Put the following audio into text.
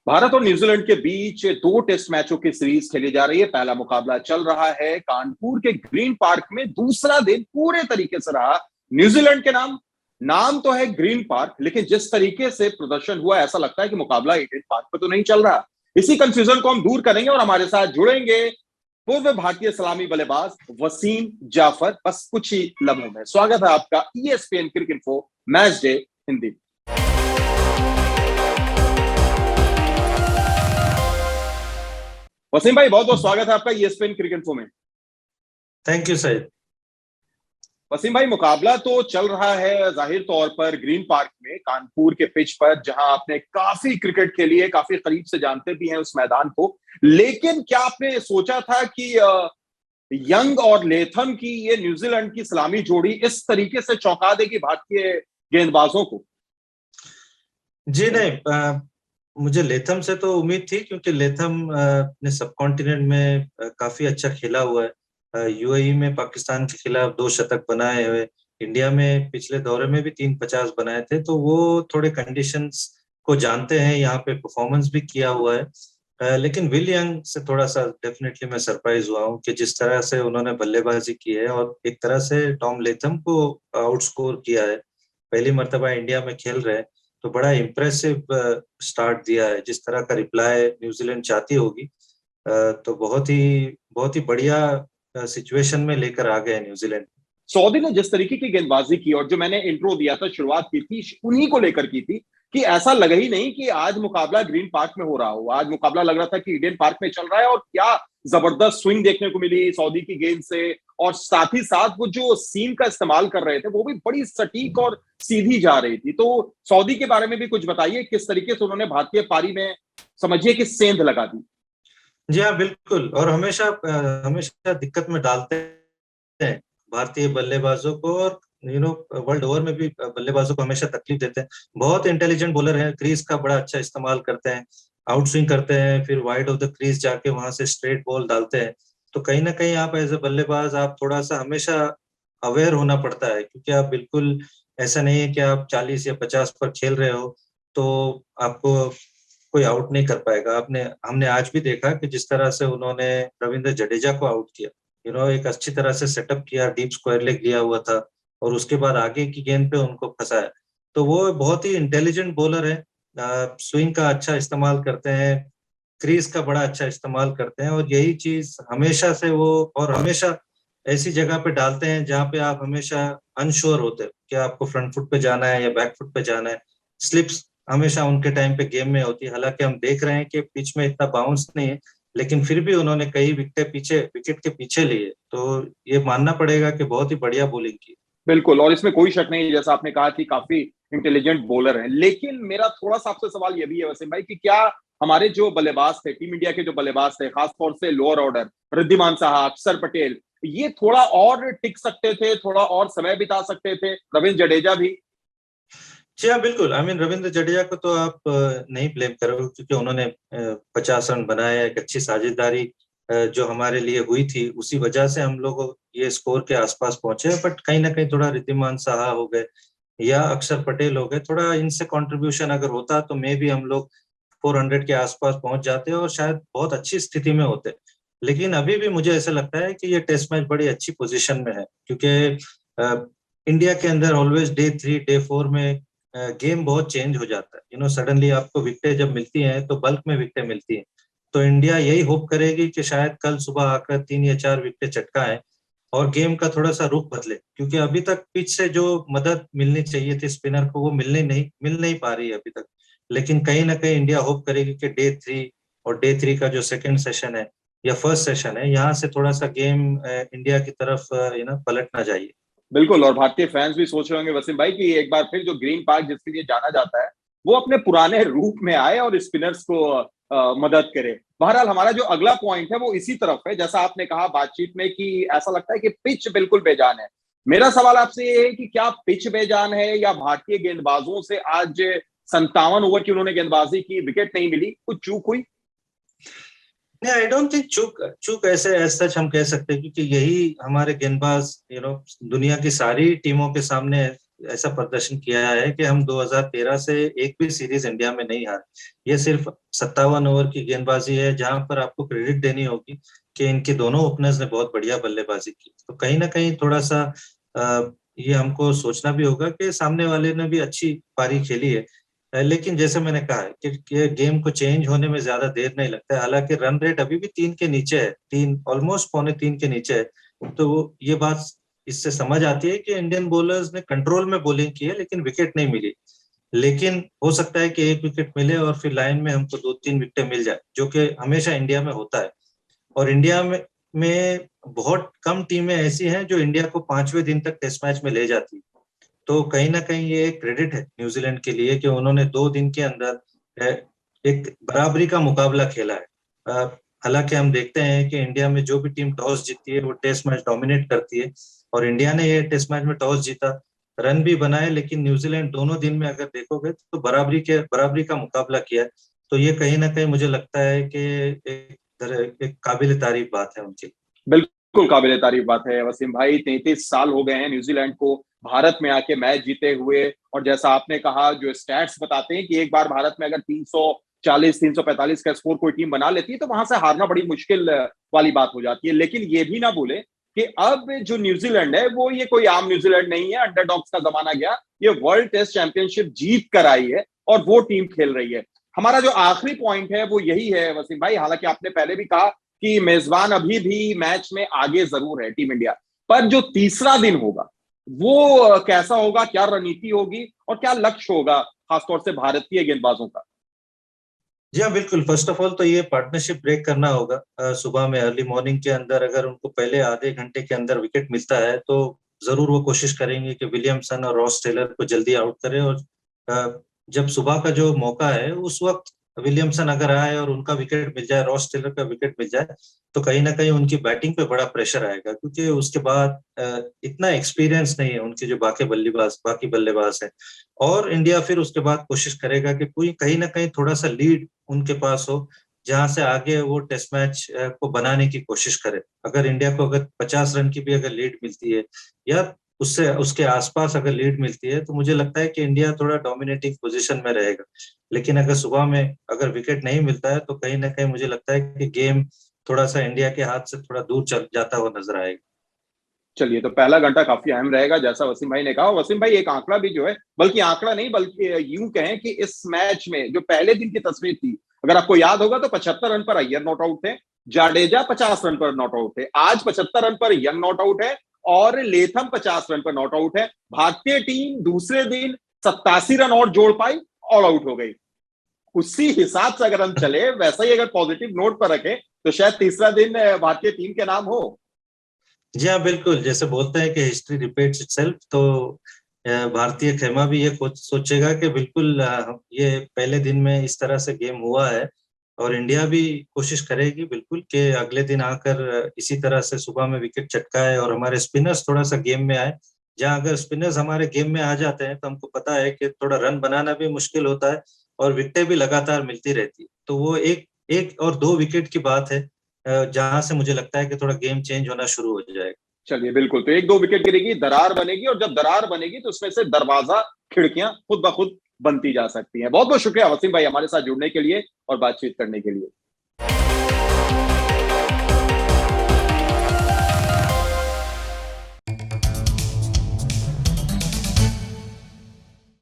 भारत और न्यूजीलैंड के बीच दो टेस्ट मैचों की सीरीज खेली जा रही है। पहला मुकाबला चल रहा है कानपुर के ग्रीन पार्क में। दूसरा दिन पूरे तरीके से रहा न्यूजीलैंड के नाम। नाम तो है ग्रीन पार्क, लेकिन जिस तरीके से प्रदर्शन हुआ ऐसा लगता है कि मुकाबला ईडन पार्क पे तो नहीं चल रहा। इसी कंफ्यूजन को हम दूर करेंगे और हमारे साथ जुड़ेंगे पूर्व भारतीय सलामी बल्लेबाज वसीम जाफर। बस कुछ ही लम्हों में स्वागत है आपका ESPN cricket info match day Hindi. Wasim भाई, बहुत बहुत स्वागत है आपका ईएसपीएन क्रिकेट इन्फो में। Thank you sir. वसीम भाई, मुकाबला तो चल रहा है जाहिर तौर पर ग्रीन पार्क में, कानपुर के पिच पर, जहां आपने काफी क्रिकेट खेली है, काफी करीब से जानते भी हैं उस मैदान को। लेकिन क्या आपने सोचा था कि यंग और लेथम की ये न्यूजीलैंड की सलामी जोड़ी इस तरीके से चौंका देगी भारतीय गेंदबाजों को? जी नहीं, मुझे लेथम से तो उम्मीद थी, क्योंकि लेथम अपने सब कॉन्टिनेंट में काफी अच्छा खेला हुआ है। यूएई में पाकिस्तान के खिलाफ 2 शतक बनाए हुए, इंडिया में पिछले दौरे में भी 350 बनाए थे, तो वो थोड़े कंडीशंस को जानते हैं, यहाँ पे परफॉर्मेंस भी किया हुआ है। लेकिन विल यंग से थोड़ा सा डेफिनेटली मैं सरप्राइज हुआ हूँ कि जिस तरह से उन्होंने बल्लेबाजी की है और एक तरह से टॉम लेथम को आउटस्कोर किया है। पहली मर्तबा इंडिया में खेल रहे हैं, तो बड़ा इम्प्रेसिव स्टार्ट दिया है। जिस तरह का रिप्लाई न्यूजीलैंड चाहती होगी, तो बहुत ही बढ़िया सिचुएशन में लेकर आ गए न्यूजीलैंड। सऊदी ने जिस तरीके की गेंदबाजी की और जो मैंने इंट्रो दिया था, शुरुआत की थी उन्हीं को लेकर की थी कि ऐसा लगा ही नहीं कि आज मुकाबला ग्रीन पार्क में हो रहा हो। आज मुकाबला लग रहा था कि ईडन पार्क में चल रहा है। और क्या जबरदस्त स्विंग देखने को मिली सऊदी की गेंद से, और साथ ही साथ वो जो सीम का इस्तेमाल कर रहे थे वो भी बड़ी सटीक और सीधी जा रही थी। तो सऊदी के बारे में भी कुछ बताइए, किस तरीके से उन्होंने भारतीय पारी में समझिए कि सेंध लगा दी। जी हाँ, बिल्कुल। और हमेशा हमेशा दिक्कत में डालते हैं भारतीय बल्लेबाजों को, और वर्ल्ड ओवर में भी बल्लेबाजों को हमेशा तकलीफ देते हैं। बहुत इंटेलिजेंट बॉलर है, क्रीज का बड़ा अच्छा इस्तेमाल करते हैं, आउट स्विंग करते हैं, फिर वाइड ऑफ द क्रीज जाके वहां से स्ट्रेट बॉल डालते हैं। तो कहीं ना कहीं आप एज ए बल्लेबाज आप थोड़ा सा हमेशा अवेयर होना पड़ता है, क्योंकि आप बिल्कुल ऐसा नहीं है कि आप 40 या 50 पर खेल रहे हो तो आपको कोई आउट नहीं कर पाएगा। हमने आज भी देखा कि जिस तरह से उन्होंने रविंद्र जडेजा को आउट किया, एक अच्छी तरह से सेटअप किया, डीप स्क्वायर लेग लिया हुआ था, और उसके बाद आगे की गेंद पे उनको फंसाया। तो वो बहुत ही इंटेलिजेंट बॉलर है, स्विंग का अच्छा इस्तेमाल करते हैं, क्रीज का बड़ा अच्छा इस्तेमाल करते हैं, और यही चीज हमेशा से वो, और हमेशा ऐसी जगह पे डालते हैं जहाँ पे आप हमेशा अनश्योर होते हो कि आपको फ्रंट फुट पे जाना है या बैक फुट पे जाना है। स्लिप्स हमेशा उनके टाइम पे गेम में होती है। हालांकि हम देख रहे हैं कि पिच में इतना बाउंस नहीं है, लेकिन फिर भी उन्होंने कई विकेट के पीछे लिए, तो ये मानना पड़ेगा कि बहुत ही बढ़िया बॉलिंग की। बिल्कुल, और इसमें कोई शक नहीं, जैसा आपने कहा कि काफी इंटेलिजेंट बॉलर हैं। लेकिन मेरा थोड़ा सा आपसे सवाल ये भी है वसीम भाई कि क्या हमारे जो बल्लेबाज थे, टीम इंडिया के जो बल्लेबाज थे, खासतौर से लोअर ऑर्डर, रिद्धिमान साहा, अक्षर पटेल, ये थोड़ा और टिक सकते थे, थोड़ा और समय बिता सकते थे? रविंद्र जडेजा भी। जी हाँ, बिल्कुल। रविंद्र जडेजा को तो आप नहीं ब्लेम करोगे, क्योंकि उन्होंने 50 रन बनाए, एक अच्छी साझेदारी जो हमारे लिए हुई थी, उसी वजह से हम लोग ये स्कोर के आसपास पहुंचे। बट कहीं ना कहीं थोड़ा रिद्धिमान साहा हो गए या अक्षर पटेल हो गए, थोड़ा इनसे कंट्रीब्यूशन अगर होता तो मे भी हम लोग 400 के आसपास पहुंच जाते और शायद बहुत अच्छी स्थिति में होते। लेकिन अभी भी मुझे ऐसा लगता है कि ये टेस्ट मैच बड़ी अच्छी पोजीशन में है, क्योंकि इंडिया के अंदर ऑलवेज डे 3 डे 4 में गेम बहुत चेंज हो जाता है। सडनली आपको विकेटें जब मिलती हैं तो बल्क में विकेटें मिलती हैं। तो इंडिया यही होप करेगी कि शायद कल सुबह आकर 3 या 4 विकेटें चटकाएं और गेम का थोड़ा सा रुख बदले, क्योंकि अभी तक पिच से जो मदद मिलनी चाहिए थी स्पिनर को, वो मिल नहीं पा रही है अभी तक। लेकिन कहीं ना कहीं इंडिया होप करेगी कि डे 3 और डे 3 का जो सेकेंड सेशन है या फर्स्ट सेशन है, यहाँ से थोड़ा सा गेम इंडिया की तरफ पलटना चाहिए। बिल्कुल, और भारतीय फैंस भी सोच रहे होंगे वसीम भाई कि एक बार फिर जो ग्रीन पार्क जिसके लिए जाना जाता है वो अपने पुराने रूप में आए और स्पिनर्स को मदद करे। बहरहाल हमारा जो अगला पॉइंट है वो इसी तरफ है, जैसा आपने कहा बातचीत में कि ऐसा लगता है कि पिच बिल्कुल बेजान है। मेरा सवाल आपसे ये है कि क्या पिच बेजान है या भारतीय गेंदबाजों से आज 57 ओवर की उन्होंने गेंदबाजी की, विकेट नहीं मिली, कुछ चूक हुई? नहीं, आई डोंट थिंक चूक ऐसे एज सच हम कह सकते हैं, क्योंकि यही हमारे गेंदबाज दुनिया की सारी टीमों के सामने ऐसा प्रदर्शन किया है कि हम 2013 से एक भी सीरीज इंडिया में नहीं हारे। ये सिर्फ 57 ओवर की गेंदबाजी है जहां पर आपको क्रेडिट देनी होगी कि इनके दोनों ओपनर्स ने बहुत बढ़िया बल्लेबाजी की। तो कहीं ना कहीं थोड़ा सा ये हमको सोचना भी होगा कि सामने वाले ने भी अच्छी पारी खेली है। लेकिन जैसे मैंने कहा है कि गेम को चेंज होने में ज्यादा देर नहीं लगता है। हालांकि रन रेट अभी भी 3 के नीचे है, 3 ऑलमोस्ट पौने 3 के नीचे है। तो ये बात इससे समझ आती है कि इंडियन बॉलर्स ने कंट्रोल में बॉलिंग की है लेकिन विकेट नहीं मिली। लेकिन हो सकता है कि एक विकेट मिले और फिर लाइन में हमको 2-3 विकेटें मिल जाए, जो कि हमेशा इंडिया में होता है। और इंडिया में बहुत कम टीमें ऐसी हैं जो इंडिया को 5वें दिन तक टेस्ट मैच में ले जाती। तो कहीं ना कहीं ये क्रेडिट है न्यूजीलैंड के लिए कि उन्होंने 2 दिन के अंदर एक बराबरी का मुकाबला खेला है। हालांकि हम देखते हैं कि इंडिया में जो भी टीम टॉस जीतती है वो टेस्ट मैच डोमिनेट करती है, और इंडिया ने ये टेस्ट मैच में टॉस जीता, रन भी बनाए, लेकिन न्यूजीलैंड दोनों दिन में अगर देखोगे तो बराबरी का मुकाबला किया है। तो ये कहीं ना कहीं मुझे लगता है कि एक काबिल तारीफ बात है उनकी। बिल्कुल काबिल तारीफ बात है वसीम भाई। 33 साल हो गए हैं न्यूजीलैंड को भारत में आके मैच जीते हुए, और जैसा आपने कहा जो स्टैट्स बताते हैं कि एक बार भारत में अगर 340 345 का स्कोर कोई टीम बना लेती है तो वहां से हारना बड़ी मुश्किल वाली बात हो जाती है। लेकिन ये भी ना भूले कि अब जो न्यूजीलैंड है वो ये कोई आम न्यूजीलैंड नहीं है, अंडरडॉग्स का जमाना गया, ये वर्ल्ड टेस्ट चैंपियनशिप जीत कर आई है और वो टीम खेल रही है। हमारा जो आखिरी पॉइंट है वो यही है वसीम भाई, हालांकि आपने पहले भी कहा कि मेजबान अभी भी मैच में आगे जरूर है टीम इंडिया, पर जो तीसरा दिन होगा वो कैसा होगा, क्या रणनीति होगी और क्या लक्ष्य होगा खासतौर से भारतीय गेंदबाजों का? जी हाँ, बिल्कुल। फर्स्ट ऑफ ऑल तो ये पार्टनरशिप ब्रेक करना होगा। सुबह में अर्ली मॉर्निंग के अंदर अगर उनको पहले आधे घंटे के अंदर विकेट मिलता है तो जरूर वो कोशिश करेंगे कि विलियमसन और रॉस टेलर को जल्दी आउट करें। और जब सुबह का जो मौका है उस वक्त विलियमसन अगर आए और उनका विकेट मिल जाए, रॉस टेलर का विकेट मिल जाए, तो कहीं ना कहीं उनकी बैटिंग पे बड़ा प्रेशर आएगा, क्योंकि उसके बाद इतना एक्सपीरियंस नहीं है उनके जो बाकी बल्लेबाज है। और इंडिया फिर उसके बाद कोशिश करेगा कि कोई कहीं ना कहीं थोड़ा सा लीड उनके पास हो, जहां से आगे वो टेस्ट मैच को बनाने की कोशिश करे। अगर इंडिया को अगर 50 रन की भी अगर लीड मिलती है या उससे उसके आसपास अगर लीड मिलती है, तो मुझे लगता है कि इंडिया थोड़ा डोमिनेटिंग पोजीशन में रहेगा। लेकिन अगर सुबह में अगर विकेट नहीं मिलता है तो कहीं ना कहीं मुझे लगता है कि गेम थोड़ा सा इंडिया के हाथ से थोड़ा दूर चल जाता हुआ नजर आएगा। चलिए, तो पहला घंटा काफी अहम रहेगा जैसा वसीम भाई ने कहा। वसीम भाई एक आंकड़ा भी जो है, बल्कि आंकड़ा नहीं बल्कि यूं कहें कि इस मैच में जो पहले दिन की तस्वीर थी, अगर आपको याद होगा तो 75 रन पर अय्यर नॉट आउट थे, जाडेजा 50 रन पर नॉट आउट थे, आज 75 रन पर यंग नॉट आउट है और लेथम 50 रन पर नॉट आउट है। भारतीय टीम दूसरे दिन 87 रन और जोड़ पाई, ऑल आउट हो गई। उसी हिसाब से अगर हम चले, वैसा ही अगर पॉजिटिव नोट पर रखें, तो शायद तीसरा दिन भारतीय टीम के नाम हो। जी हाँ, बिल्कुल। जैसे बोलते हैं कि हिस्ट्री रिपीट्स इटसेल्फ, तो भारतीय खेमा भी ये सोचेगा कि बिल्कुल ये पहले दिन में इस तरह से गेम हुआ है, और इंडिया भी कोशिश करेगी बिल्कुल कि अगले दिन आकर इसी तरह से सुबह में विकेट चटकाए और हमारे स्पिनर्स थोड़ा सा गेम में आए। जहां अगर स्पिनर्स हमारे गेम में आ जाते हैं तो हमको पता है कि थोड़ा रन बनाना भी मुश्किल होता है और विकेटें भी लगातार मिलती रहती है। तो वो एक एक और 2 विकेट की बात है जहां से मुझे लगता है कि थोड़ा गेम चेंज होना शुरू हो जाएगा। चलिए बिल्कुल, तो 1-2 विकेट गिरेगी, दरार बनेगी, और जब दरार बनेगी तो उसमें से दरवाजा खिड़कियां खुद ब खुद बनती जा सकती हैं। बहुत बहुत शुक्रिया वसीम भाई हमारे साथ जुड़ने के लिए और बातचीत करने के लिए।